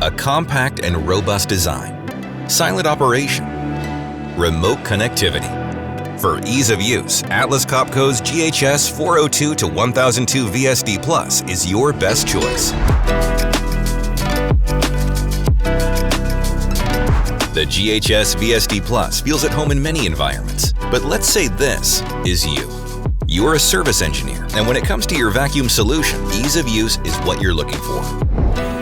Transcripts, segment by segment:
A compact and robust design, silent operation, remote connectivity. For ease of use, Atlas Copco's GHS 402 to 1002 VSD Plus is your best choice. The GHS VSD Plus feels at home in many environments, but let's say this is you. You're a service engineer, and when it comes to your vacuum solution, ease of use is what you're looking for.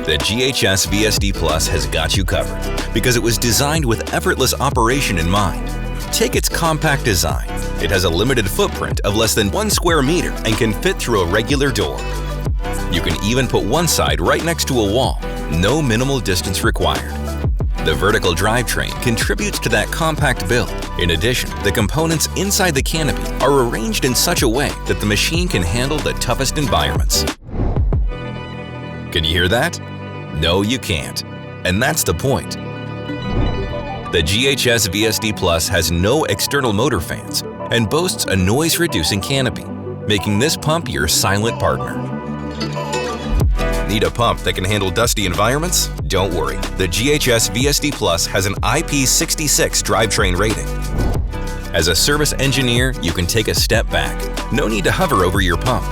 The GHS VSD Plus has got you covered because it was designed with effortless operation in mind. Take its compact design. It has a limited footprint of less than 1 square meter and can fit through a regular door. You can even put one side right next to a wall, no minimal distance required. The vertical drivetrain contributes to that compact build. In addition, the components inside the canopy are arranged in such a way that the machine can handle the toughest environments. Can you hear that? No, you can't. And that's the point. The GHS VSD Plus has no external motor fans and boasts a noise-reducing canopy, making this pump your silent partner. Need a pump that can handle dusty environments? Don't worry, the GHS VSD Plus has an IP66 drivetrain rating. As a service engineer, you can take a step back. No need to hover over your pump.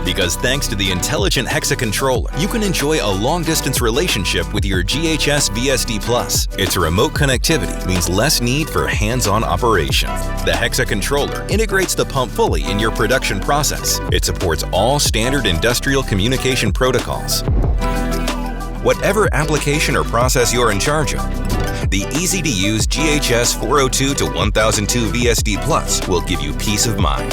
Because thanks to the intelligent Hexa controller, you can enjoy a long-distance relationship with your GHS VSD Plus. Its remote connectivity means less need for hands-on operation. The Hexa controller integrates the pump fully in your production process. It supports all standard industrial communication protocols. Whatever application or process you're in charge of, the easy-to-use GHS 402 to 1002 VSD Plus will give you peace of mind.